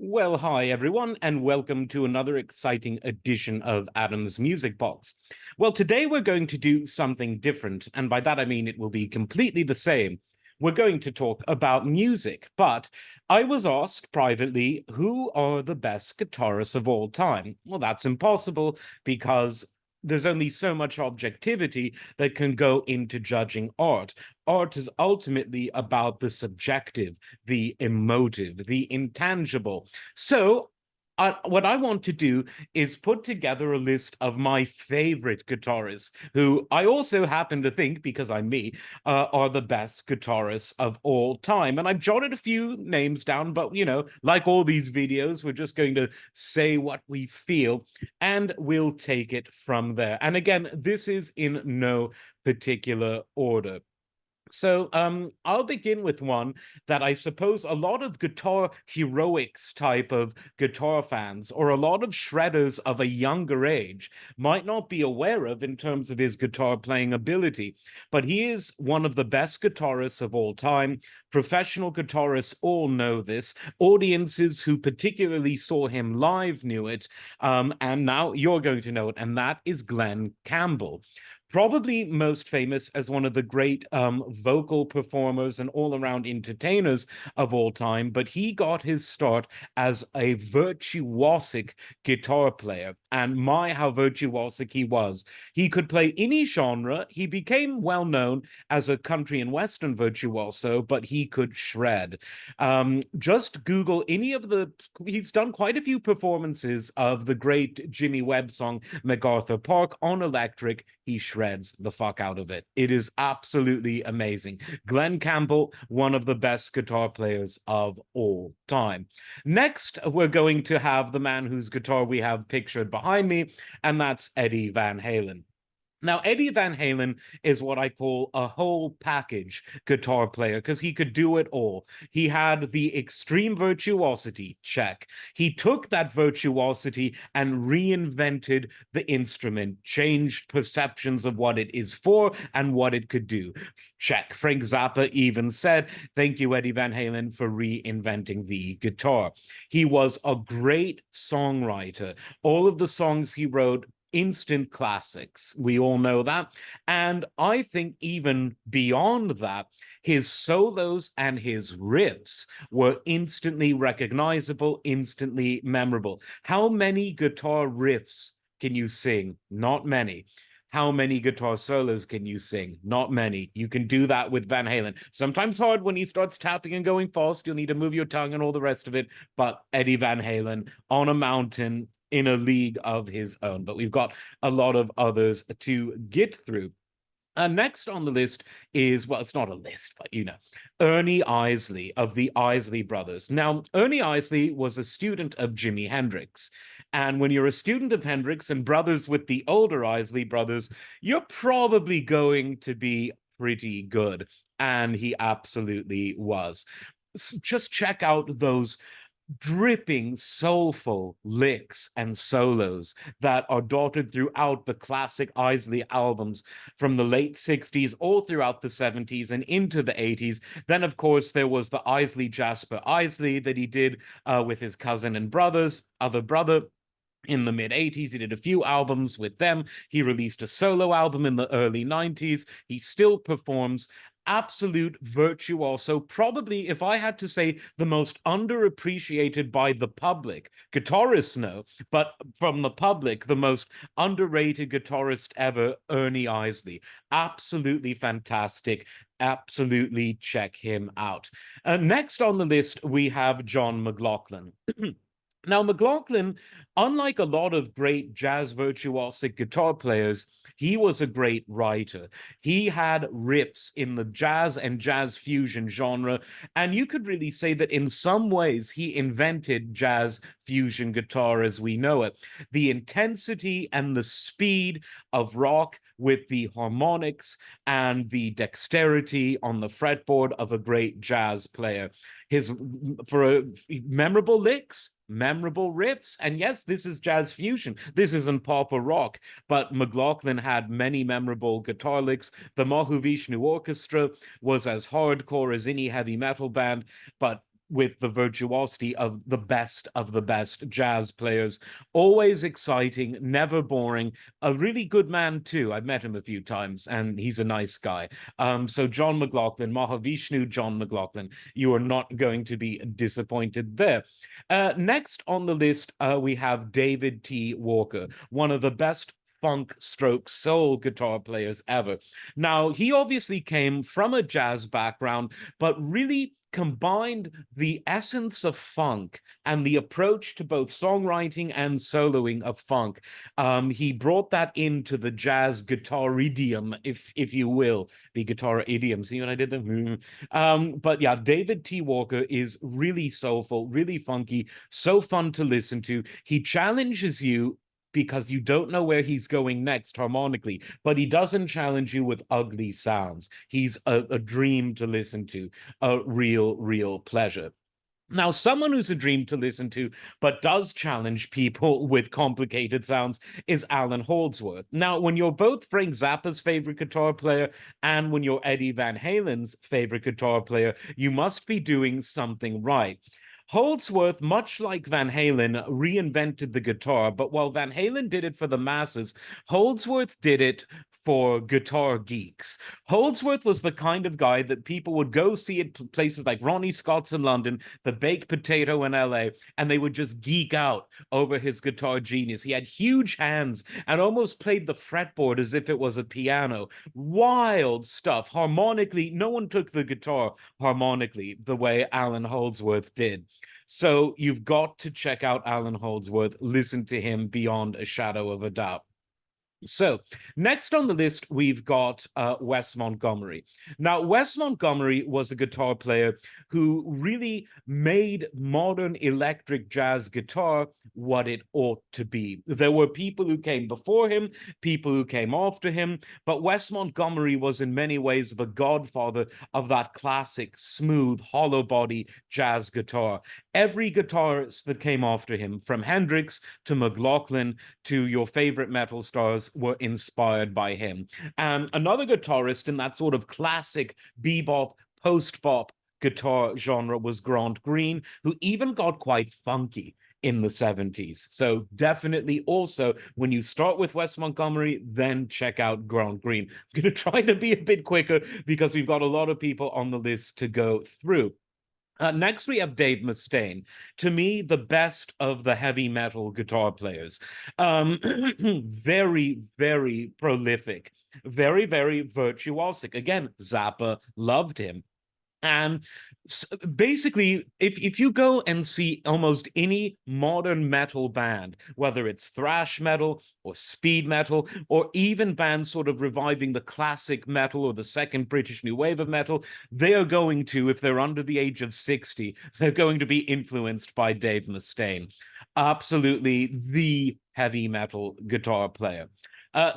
Well, hi everyone, and welcome to another exciting edition of Adam's Music Box. Well, today we're going to do something different, and by that I mean it will be completely the same. We're going to talk about music, but I was asked privately, who are the best guitarists of all time? Well, that's impossible because there's only so much objectivity that can go into judging art. Art is ultimately about the subjective, the emotive, the intangible. So, what I want to do is put together a list of my favorite guitarists, who I also happen to think, because I'm me, are the best guitarists of all time. And I've jotted a few names down, but like all these videos, we're just going to say what we feel and we'll take it from there. And again, this is in no particular order. So I'll begin with one that I suppose a lot of guitar heroics type of guitar fans or a lot of shredders of a younger age might not be aware of in terms of his guitar playing ability. But he is one of the best guitarists of all time. Professional guitarists all know this. Audiences who particularly saw him live knew it. And now you're going to know it, and that is Glenn Campbell, probably most famous as one of the great vocal performers and all-around entertainers of all time, but he got his start as a virtuosic guitar player. And my, how virtuosic he was. He could play any genre. He became well known as a country and western virtuoso, but he could shred. Just Google any of he's done quite a few performances of the great Jimmy Webb song, MacArthur Park, on electric. He shreds the fuck out of it. It is absolutely amazing. Glenn Campbell, one of the best guitar players of all time. Next, we're going to have the man whose guitar we have pictured behind me, and that's Eddie Van Halen. Now, Eddie Van Halen is what I call a whole package guitar player because he could do it all. He had the extreme virtuosity, check. He took that virtuosity and reinvented the instrument, changed perceptions of what it is for and what it could do, check. Frank Zappa even said, "Thank you, Eddie Van Halen, for reinventing the guitar." He was a great songwriter. All of the songs he wrote, instant classics. We all know that. And I think even beyond that, his solos and his riffs were instantly recognizable, instantly memorable. How many guitar riffs can you sing? Not many. How many guitar solos can you sing? Not many. You can do that with Van Halen. Sometimes hard when he starts tapping and going fast. You'll need to move your tongue and all the rest of it. But Eddie Van Halen on a mountain in a league of his own. But we've got a lot of others to get through. Next on the list is, well, it's not a list, but Ernie Isley of the Isley Brothers. Now, Ernie Isley was a student of Jimi Hendrix. And when you're a student of Hendrix and brothers with the older Isley Brothers, you're probably going to be pretty good. And he absolutely was. Just check out those dripping, soulful licks and solos that are dotted throughout the classic Isley albums from the late 60s, all throughout the 70s and into the 80s. Then, of course, there was the Isley Jasper Isley that he did with his cousin and other brother. In the mid 80s, he did a few albums with them. He released a solo album in the early 90s. He still performs. Absolute virtuoso, probably, if I had to say, the most underappreciated by the public. Guitarists know, but from the public, the most underrated guitarist ever, Ernie Isley. Absolutely fantastic. Absolutely check him out. Next on the list, we have John McLaughlin. Now, McLaughlin, unlike a lot of great jazz virtuosic guitar players, he was a great writer. He had riffs in the jazz and jazz fusion genre, and you could really say that in some ways he invented jazz fusion guitar as we know it. The intensity and the speed of rock with the harmonics and the dexterity on the fretboard of a great jazz player. His memorable licks, memorable riffs. And yes, this is jazz fusion. This isn't pop or rock, but McLaughlin had many memorable guitar licks. The Mahavishnu Orchestra was as hardcore as any heavy metal band, but with the virtuosity of the best jazz players. Always exciting, never boring. A really good man too. I've met him a few times, and he's a nice guy. So John McLaughlin, Mahavishnu John McLaughlin, you are not going to be disappointed there. Next on the list, we have David T. Walker, one of the best funk stroke soul guitar players ever. Now, he obviously came from a jazz background, but really combined the essence of funk and the approach to both songwriting and soloing of funk. He brought that into the jazz guitar idiom, if you will, the guitar idiom. See what I did there? But yeah, David T. Walker is really soulful, really funky, so fun to listen to. He challenges you because you don't know where he's going next harmonically, but he doesn't challenge you with ugly sounds. He's a dream to listen to, a real pleasure. Now, someone who's a dream to listen to, but does challenge people with complicated sounds, is Alan Holdsworth. Now, when you're both Frank Zappa's favorite guitar player and when you're Eddie Van Halen's favorite guitar player, you must be doing something right. Holdsworth, much like Van Halen, reinvented the guitar, but while Van Halen did it for the masses, Holdsworth did it for guitar geeks. Holdsworth was the kind of guy that people would go see at places like Ronnie Scott's in London, the Baked Potato in LA, and they would just geek out over his guitar genius. He had huge hands and almost played the fretboard as if it was a piano. Wild stuff. Harmonically, no one took the guitar harmonically the way Alan Holdsworth did. So you've got to check out Alan Holdsworth, listen to him beyond a shadow of a doubt. So next on the list, we've got Wes Montgomery. Now, Wes Montgomery was a guitar player who really made modern electric jazz guitar what it ought to be. There were people who came before him, people who came after him, but Wes Montgomery was in many ways the godfather of that classic, smooth, hollow body jazz guitar. Every guitarist that came after him, from Hendrix to McLaughlin to your favorite metal stars, were inspired by him. And another guitarist in that sort of classic bebop, post-bop guitar genre was Grant Green, who even got quite funky in the 70s. So definitely also, when you start with Wes Montgomery, then check out Grant Green. I'm going to try to be a bit quicker because we've got a lot of people on the list to go through. Next, we have Dave Mustaine. To me, the best of the heavy metal guitar players. Very prolific, very virtuosic. Again, Zappa loved him. And basically, if you go and see almost any modern metal band, whether it's thrash metal or speed metal, or even bands sort of reviving the classic metal or the second British new wave of metal, they are going to, if they're under the age of 60, they're going to be influenced by Dave Mustaine. Absolutely the heavy metal guitar player.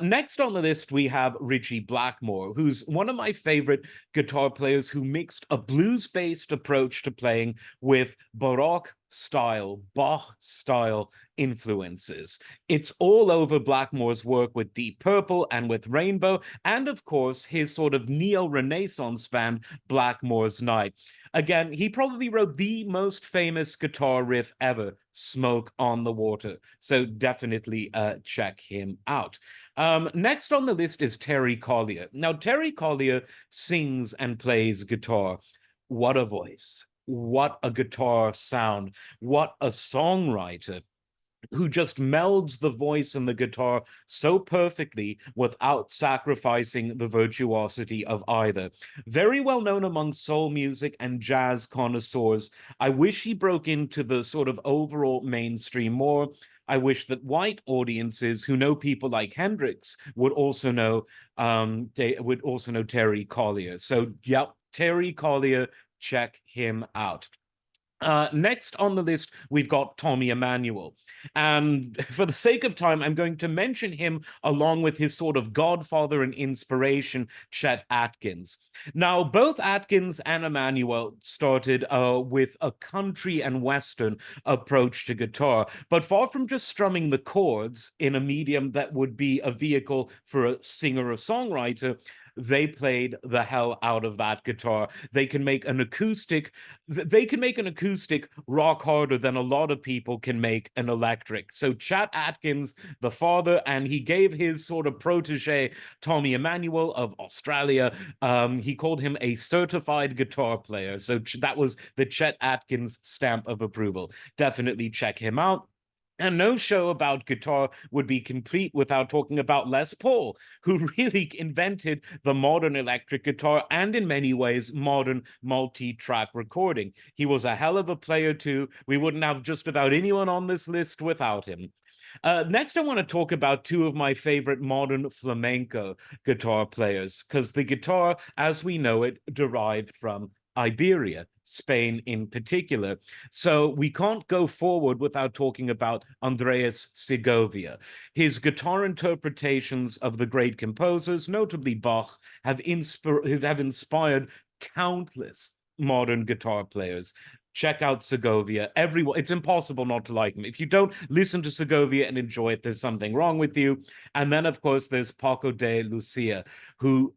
Next on the list, we have Ritchie Blackmore, who's one of my favorite guitar players who mixed a blues-based approach to playing with Baroque style, Bach style influences. It's all over Blackmore's work with Deep Purple and with Rainbow, and of course, his sort of neo-Renaissance band, Blackmore's Night. Again, he probably wrote the most famous guitar riff ever, Smoke on the Water. So definitely check him out. Next on the list is Terry Collier. Now, Terry Collier sings and plays guitar. What a voice. What a guitar sound. What a songwriter who just melds the voice and the guitar so perfectly without sacrificing the virtuosity of either. Very well known among soul music and jazz connoisseurs. I wish he broke into the sort of overall mainstream more. I wish that white audiences who know people like Hendrix would also know Terry Collier. So, yep, Terry Collier, check him out. Next on the list, we've got Tommy Emmanuel. And for the sake of time, I'm going to mention him along with his sort of godfather and inspiration, Chet Atkins. Now, both Atkins and Emmanuel started with a country and Western approach to guitar, but far from just strumming the chords in a medium that would be a vehicle for a singer or songwriter, they played the hell out of that guitar. They can make an acoustic rock harder than a lot of people can make an electric. So Chet Atkins, the father, and he gave his sort of protege, Tommy Emmanuel of Australia, he called him a certified guitar player. So that was the Chet Atkins stamp of approval. Definitely check him out. And no show about guitar would be complete without talking about Les Paul, who really invented the modern electric guitar and, in many ways, modern multi-track recording. He was a hell of a player, too. We wouldn't have just about anyone on this list without him. Next, I want to talk about two of my favorite modern flamenco guitar players, because the guitar, as we know it, derived from Iberia, Spain in particular. So we can't go forward without talking about Andreas Segovia. His guitar interpretations of the great composers, notably Bach, have inspired countless modern guitar players. Check out Segovia. Everyone, it's impossible not to like him. If you don't listen to Segovia and enjoy it, there's something wrong with you. And then, of course, there's Paco de Lucia, who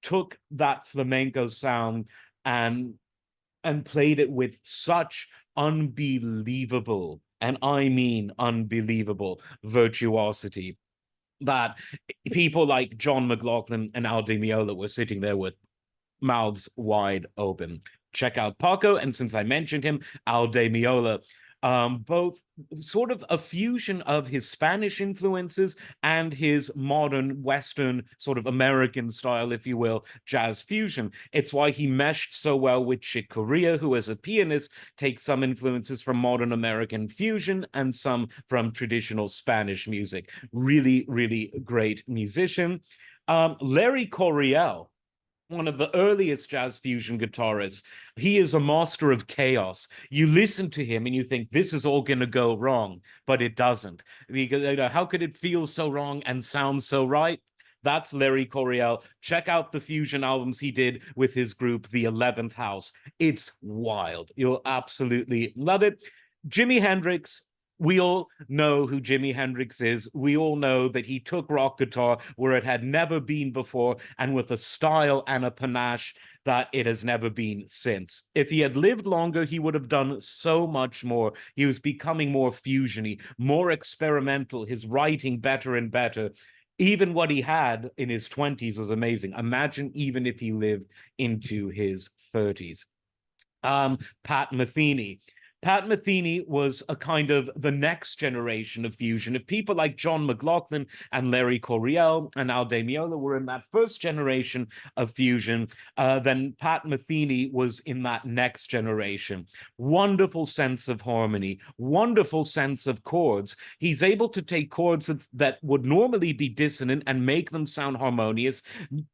took that flamenco sound and played it with such unbelievable, and I mean unbelievable, virtuosity that people like John McLaughlin and Al Di Meola were sitting there with mouths wide open. Check out Paco, and since I mentioned him, Al De Meola. Both sort of a fusion of his Spanish influences and his modern Western, sort of American style, if you will, jazz fusion. It's why he meshed so well with Chick Corea, who, as a pianist, takes some influences from modern American fusion and some from traditional Spanish music. Really, really great musician. Larry Coryell, one of the earliest jazz fusion guitarists. He is a master of chaos. You listen to him and you think this is all going to go wrong, but it doesn't. Because, how could it feel so wrong and sound so right? That's Larry Coryell. Check out the fusion albums he did with his group, The 11th House. It's wild. You'll absolutely love it. Jimi Hendrix, we all know who Jimi Hendrix is. We all know that he took rock guitar where it had never been before, and with a style and a panache that it has never been since. If he had lived longer, he would have done so much more. He was becoming more fusiony, more experimental, his writing better and better. Even what he had in his 20s was amazing. Imagine even if he lived into his 30s. Pat Metheny. Pat Metheny was a kind of the next generation of fusion. If people like John McLaughlin and Larry Coryell and Al Di Meola were in that first generation of fusion, then Pat Metheny was in that next generation. Wonderful sense of harmony, wonderful sense of chords. He's able to take chords that would normally be dissonant and make them sound harmonious.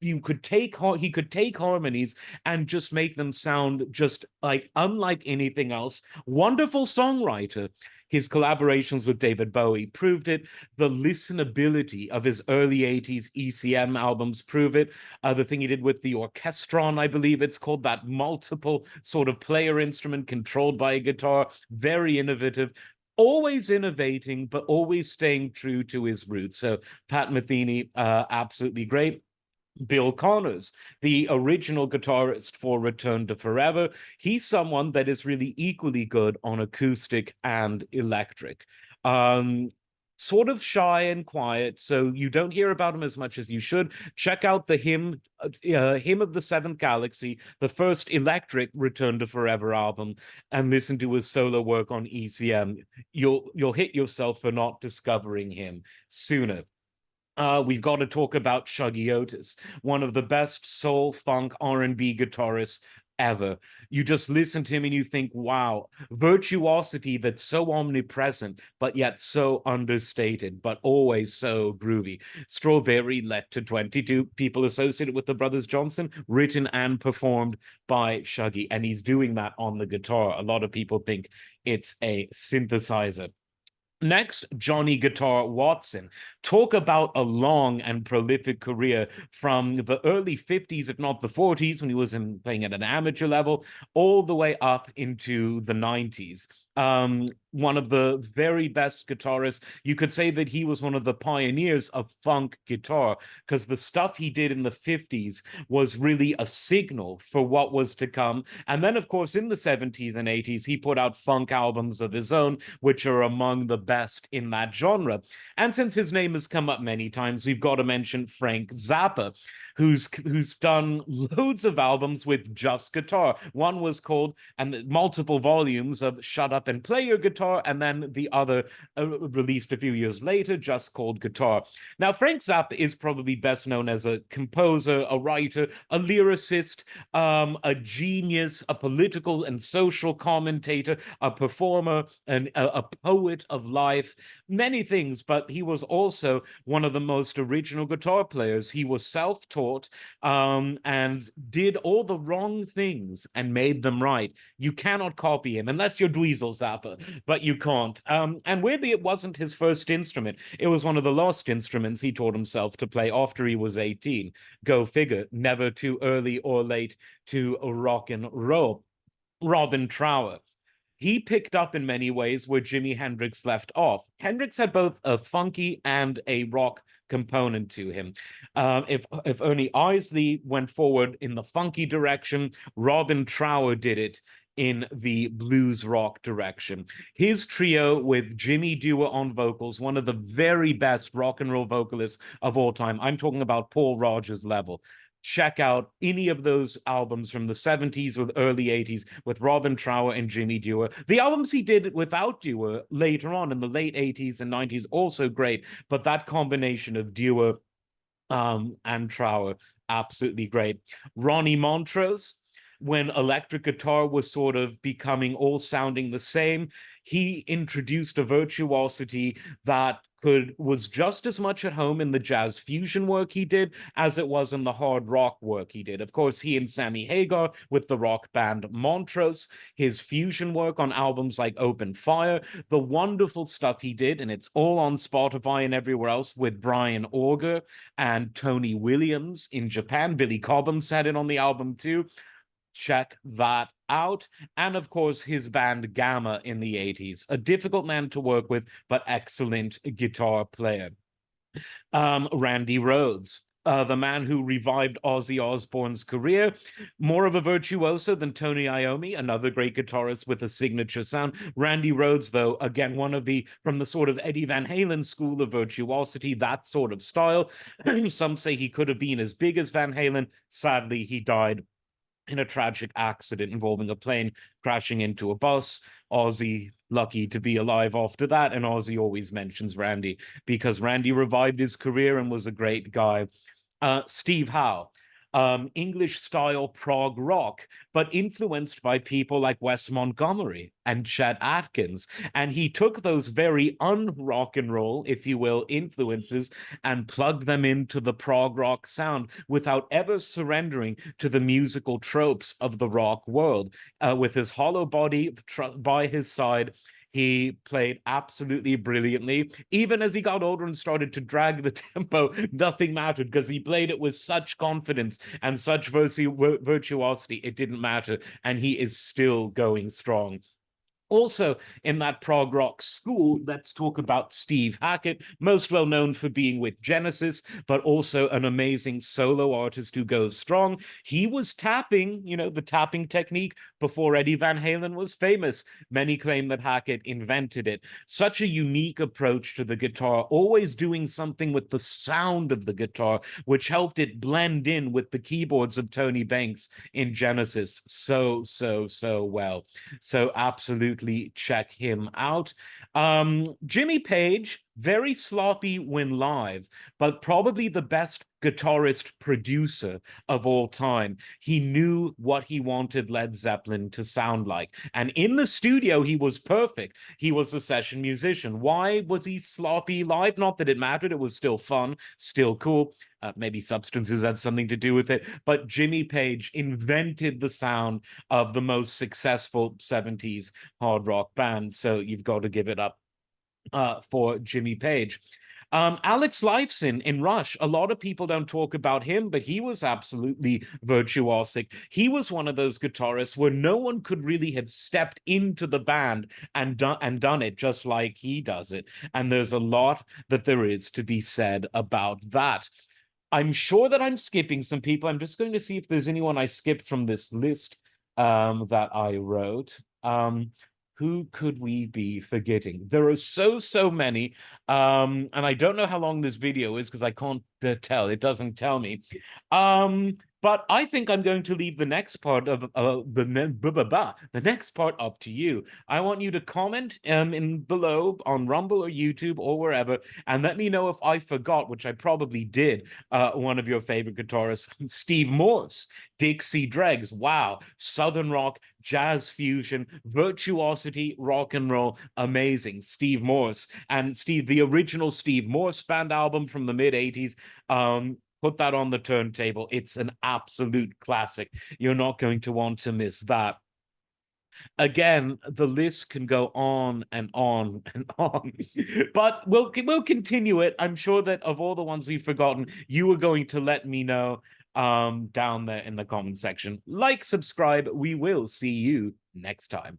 He could take harmonies and just make them sound just like unlike anything else. Wonderful songwriter. His collaborations with David Bowie proved it. The listenability of his early 80s ECM albums prove it. The thing he did with the Orchestron, I believe it's called, that multiple sort of player instrument controlled by a guitar, very innovative. Always innovating, but always staying true to his roots. So Pat Metheny, absolutely great. Bill Connors, the original guitarist for Return to Forever. He's someone that is really equally good on acoustic and electric. Sort of shy and quiet, so you don't hear about him as much as you should. Check out the Hymn of the Seventh Galaxy, the first electric Return to Forever album, and listen to his solo work on ECM. You'll hit yourself for not discovering him sooner. We've got to talk about Shuggy Otis, one of the best soul, funk, R&B guitarists ever. You just listen to him and you think, wow, virtuosity that's so omnipresent, but yet so understated, but always so groovy. Strawberry led to 22 people associated with the Brothers Johnson, written and performed by Shuggy, and he's doing that on the guitar. A lot of people think it's a synthesizer. Next, Johnny Guitar Watson. Talk about a long and prolific career from the early 50s, if not the 40s, when he was playing at an amateur level, all the way up into the 90s. one of the very best guitarists. You could say that he was one of the pioneers of funk guitar, because the stuff he did in the 50s was really a signal for what was to come. And then, of course, in the 70s and 80s, he put out funk albums of his own, which are among the best in that genre. And since his name has come up many times, we've got to mention Frank Zappa, who's done loads of albums with just guitar. One was called, and multiple volumes of Shut Up and Play Your Guitar, and then the other released a few years later, just called Guitar. Now, Frank Zappa is probably best known as a composer, a writer, a lyricist, a genius, a political and social commentator, a performer, a poet of life, many things, but he was also one of the most original guitar players. He was self-taught, and did all the wrong things and made them right. You cannot copy him unless you're Dweezil Zappa, but you can't. And weirdly, it wasn't his first instrument. It was one of the last instruments he taught himself to play after he was 18. Go figure, never too early or late to rock and roll. Robin Trower. He picked up in many ways where Jimi Hendrix left off. Hendrix had both a funky and a rock component to him. If Ernie Isley went forward in the funky direction, Robin Trower did it in the blues rock direction. His trio with Jimmy Dewar on vocals, one of the very best rock and roll vocalists of all time. I'm talking about Paul Rodgers level. Check out any of those albums from the 70s or the early 80s with Robin Trower and Jimmy Dewar. The albums he did without Dewar later on in the late 80s and 90s, also great, but that combination of Dewar and Trower, absolutely great. Ronnie Montrose, when electric guitar was sort of becoming all sounding the same, he introduced a virtuosity that was just as much at home in the jazz fusion work he did as it was in the hard rock work he did. Of course, he and Sammy Hagar with the rock band Montrose, his fusion work on albums like Open Fire, the wonderful stuff he did, and it's all on Spotify and everywhere else, with Brian Auger and Tony Williams in Japan. Billy Cobham said it on the album too. Check that out. And of course, his band Gamma in the 80s. A difficult man to work with, but excellent guitar player. Randy Rhoads, the man who revived Ozzy Osbourne's career, more of a virtuoso than Tony Iommi, another great guitarist with a signature sound. Randy Rhoads, though, again, from the sort of Eddie Van Halen school of virtuosity, that sort of style. Some say he could have been as big as Van Halen. Sadly, he died in a tragic accident involving a plane crashing into a bus. Ozzy lucky to be alive after that, and Ozzy always mentions Randy because Randy revived his career and was a great guy. Steve Howe, English style prog rock, but influenced by people like Wes Montgomery and Chet Atkins. And he took those very un-rock and roll, if you will, influences and plugged them into the prog rock sound without ever surrendering to the musical tropes of the rock world. With his hollow body by his side, he played absolutely brilliantly. Even as he got older and started to drag the tempo, nothing mattered because he played it with such confidence and such virtuosity. It didn't matter. And he is still going strong. Also, in that prog rock school, let's talk about Steve Hackett, most well known for being with Genesis, but also an amazing solo artist who goes strong. He was tapping, the tapping technique before Eddie Van Halen was famous. Many claim that Hackett invented it. Such a unique approach to the guitar, always doing something with the sound of the guitar, which helped it blend in with the keyboards of Tony Banks in Genesis so well. So absolutely check him out. Jimmy Page, very sloppy when live, but probably the best guitarist producer of all time. He knew what he wanted Led Zeppelin to sound like. And in the studio, he was perfect. He was a session musician. Why was he sloppy live? Not that it mattered. It was still fun, still cool. Maybe substances had something to do with it. But Jimmy Page invented the sound of the most successful 70s hard rock band. So you've got to give it up for Jimmy Page. Alex Lifeson in Rush, a lot of people don't talk about him, but he was absolutely virtuosic. He was one of those guitarists where no one could really have stepped into the band and done it just like he does it. And there's a lot that there is to be said about that. I'm sure that I'm skipping some people. I'm just going to see if there's anyone I skipped from this list that I wrote. Who could we be forgetting? There are so many. And I don't know how long this video is because I can't tell. It doesn't tell me. But I think I'm going to leave the next part of the next part up to you. I want you to comment in below on Rumble or YouTube or wherever, and let me know if I forgot, which I probably did, one of your favorite guitarists, Steve Morse, Dixie Dregs. Wow, Southern rock, jazz fusion, virtuosity, rock and roll, amazing. Steve Morse and Steve, the original Steve Morse band album from the mid '80s. Put that on the turntable. It's an absolute classic. You're not going to want to miss that. Again, the list can go on and on and on, but we'll continue it. I'm sure that of all the ones we've forgotten, you are going to let me know down there in the comment section. Like, subscribe. We will see you next time.